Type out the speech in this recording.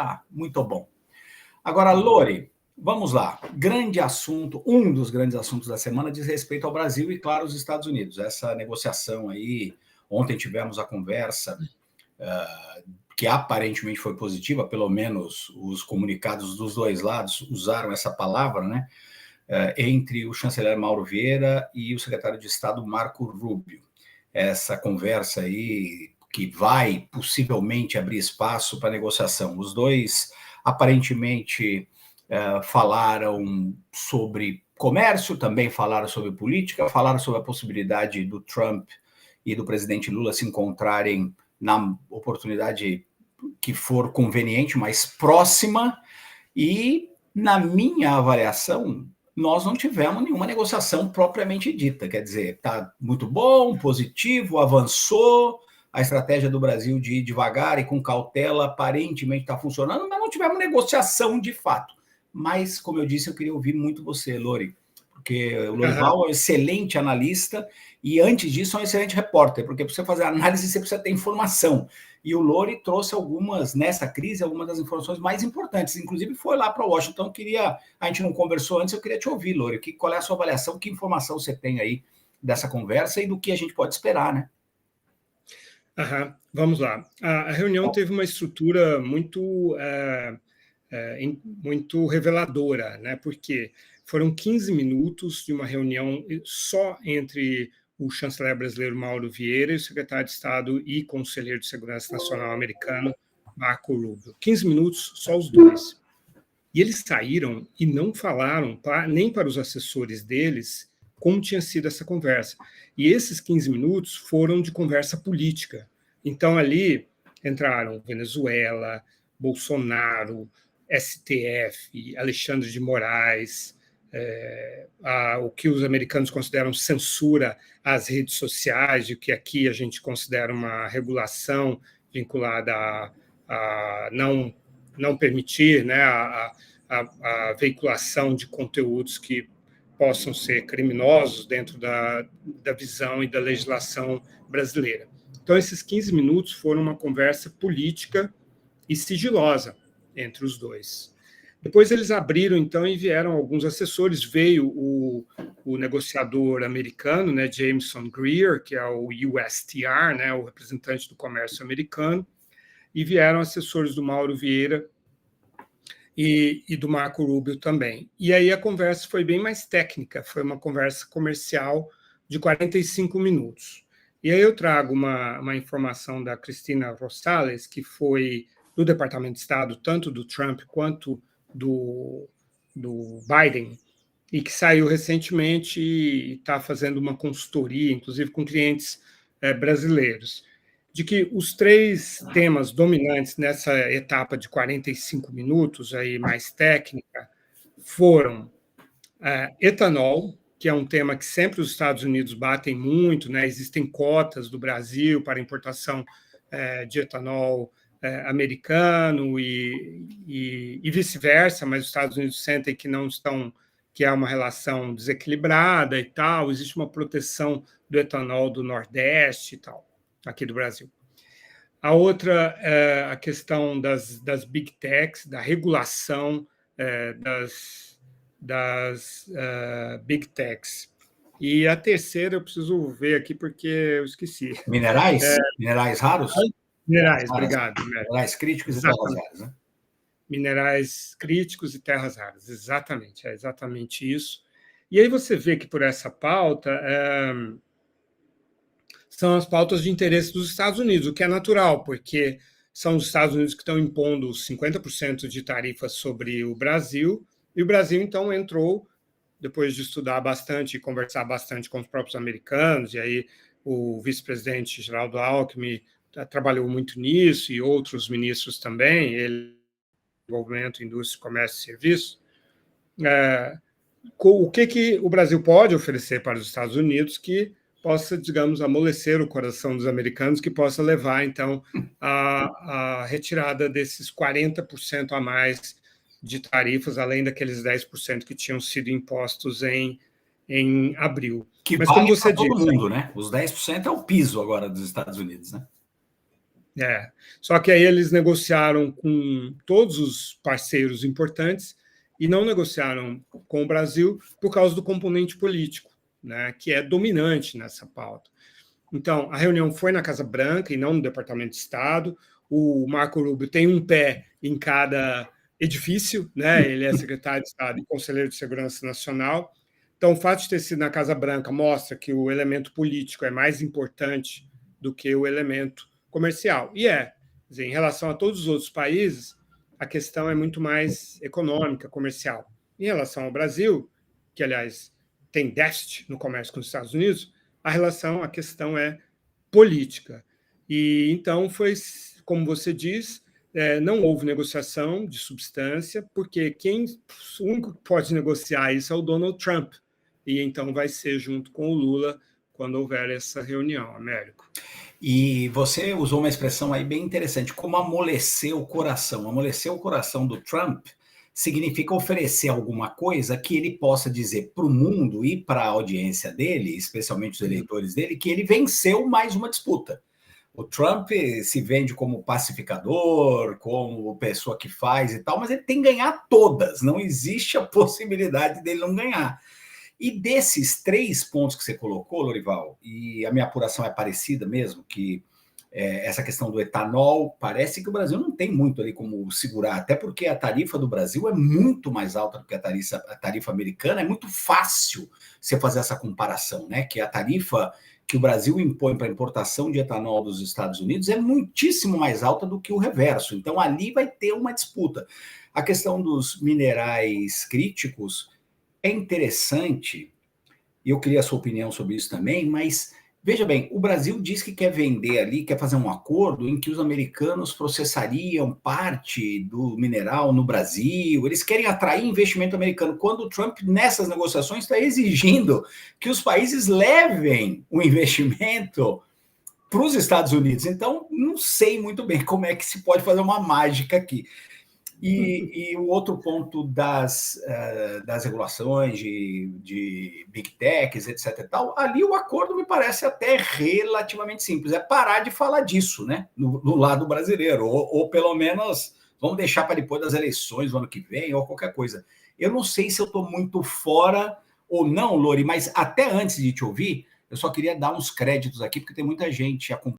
Ah, muito bom. Agora, Lori, vamos lá. Grande assunto, um dos grandes assuntos da semana diz respeito ao Brasil e, claro, os Estados Unidos. Essa negociação aí, ontem tivemos a conversa que aparentemente foi positiva, pelo menos os comunicados dos dois lados usaram essa palavra, né? Entre o chanceler Mauro Vieira e o secretário de Estado Marco Rubio. Essa conversa aí que vai possivelmente abrir espaço para negociação. Os dois aparentemente falaram sobre comércio, também falaram sobre política, falaram sobre a possibilidade do Trump e do presidente Lula se encontrarem na oportunidade que for conveniente, mais próxima, e na minha avaliação, nós não tivemos nenhuma negociação propriamente dita, quer dizer, está muito bom, positivo, avançou, a estratégia do Brasil de ir devagar e com cautela aparentemente está funcionando, mas não tivemos negociação de fato. Mas, como eu disse, eu queria ouvir muito você, Lori, porque o Lorival é um excelente analista e, antes disso, é um excelente repórter, porque para você fazer análise, você precisa ter informação. E o Lori trouxe algumas, nessa crise, algumas das informações mais importantes, inclusive foi lá para Washington. A gente não conversou antes, eu queria te ouvir, Lori, qual é a sua avaliação, que informação você tem aí dessa conversa e do que a gente pode esperar, né? Vamos lá. A reunião teve uma estrutura muito reveladora, né? Porque foram 15 minutos de uma reunião só entre o chanceler brasileiro Mauro Vieira e o secretário de Estado e conselheiro de Segurança Nacional americano Marco Rubio. 15 minutos, só os dois. E eles saíram e não falaram nem para os assessores deles como tinha sido essa conversa. E esses 15 minutos foram de conversa política. Então, ali entraram Venezuela, Bolsonaro, STF, Alexandre de Moraes, o que os americanos consideram censura às redes sociais, e que aqui a gente considera uma regulação vinculada a não permitir, né, a veiculação de conteúdos que possam ser criminosos dentro da visão e da legislação brasileira. Então, esses 15 minutos foram uma conversa política e sigilosa entre os dois. Depois eles abriram, então, e vieram alguns assessores. Veio o negociador americano, né, Jameson Greer, que é o USTR, né, o representante do comércio americano, e vieram assessores do Mauro Vieira e do Marco Rubio também. E aí a conversa foi bem mais técnica, foi uma conversa comercial de 45 minutos. E aí eu trago uma informação da Cristina Rosales, que foi do Departamento de Estado, tanto do Trump quanto do Biden, e que saiu recentemente e está fazendo uma consultoria, inclusive com clientes brasileiros, de que os três temas dominantes nessa etapa de 45 minutos, aí mais técnica, foram etanol, que é um tema que sempre os Estados Unidos batem muito, né? Existem cotas do Brasil para importação de etanol americano e vice-versa, mas os Estados Unidos sentem que não estão, que é uma relação desequilibrada e tal, existe uma proteção do etanol do Nordeste e tal, aqui do Brasil. A outra é a questão das Big Techs, da regulação das Big Techs. E a terceira eu preciso ver aqui porque eu esqueci. Minerais? Minerais raros? Minerais, obrigado. Minerais críticos e terras raras, né? Minerais críticos e terras raras, exatamente, é exatamente isso. E aí você vê que por essa pauta são as pautas de interesse dos Estados Unidos, o que é natural, porque são os Estados Unidos que estão impondo 50% de tarifas sobre o Brasil, e o Brasil, então, entrou, depois de estudar bastante e conversar bastante com os próprios americanos, e aí o vice-presidente Geraldo Alckmin trabalhou muito nisso, e outros ministros também, ele, desenvolvimento, indústria, comércio e serviços, o que o Brasil pode oferecer para os Estados Unidos que possa, digamos, amolecer o coração dos americanos, que possa levar, então, a retirada desses 40% a mais de tarifas, além daqueles 10% que tinham sido impostos em abril. Que mas vale como você para todo mundo, né? Os 10% é o piso agora dos Estados Unidos, né? Só que aí eles negociaram com todos os parceiros importantes e não negociaram com o Brasil por causa do componente político, né, que é dominante nessa pauta. Então, a reunião foi na Casa Branca e não no Departamento de Estado. O Marco Rubio tem um pé em cada edifício, né? Ele é secretário de Estado e conselheiro de Segurança Nacional. Então, o fato de ter sido na Casa Branca mostra que o elemento político é mais importante do que o elemento comercial. E quer dizer, em relação a todos os outros países, a questão é muito mais econômica, comercial. Em relação ao Brasil, que, aliás, tem déficit no comércio com os Estados Unidos, a questão é política. E então foi, como você diz, não houve negociação de substância, porque o único que pode negociar isso é o Donald Trump. E então vai ser junto com o Lula quando houver essa reunião, Américo. E você usou uma expressão aí bem interessante, como amolecer o coração. Amolecer o coração do Trump significa oferecer alguma coisa que ele possa dizer para o mundo e para a audiência dele, especialmente os eleitores dele, que ele venceu mais uma disputa. O Trump se vende como pacificador, como pessoa que faz e tal, mas ele tem que ganhar todas, não existe a possibilidade dele não ganhar. E desses 3 pontos que você colocou, Lorival, e a minha apuração é parecida mesmo, que essa questão do etanol, parece que o Brasil não tem muito ali como segurar, até porque a tarifa do Brasil é muito mais alta do que a tarifa americana, é muito fácil você fazer essa comparação, né? Que a tarifa que o Brasil impõe para a importação de etanol dos Estados Unidos é muitíssimo mais alta do que o reverso, então ali vai ter uma disputa. A questão dos minerais críticos é interessante, e eu queria a sua opinião sobre isso também, mas veja bem, o Brasil diz que quer vender ali, quer fazer um acordo em que os americanos processariam parte do mineral no Brasil, eles querem atrair investimento americano, quando o Trump, nessas negociações, está exigindo que os países levem o investimento para os Estados Unidos. Então, não sei muito bem como é que se pode fazer uma mágica aqui. E o outro ponto das regulações de Big Techs, etc. E tal, ali o acordo me parece até relativamente simples. É parar de falar disso, né? No lado brasileiro. Ou pelo menos vamos deixar para depois das eleições do ano que vem, ou qualquer coisa. Eu não sei se eu estou muito fora ou não, Lori, mas até antes de te ouvir, eu só queria dar uns créditos aqui, porque tem muita gente acompanhando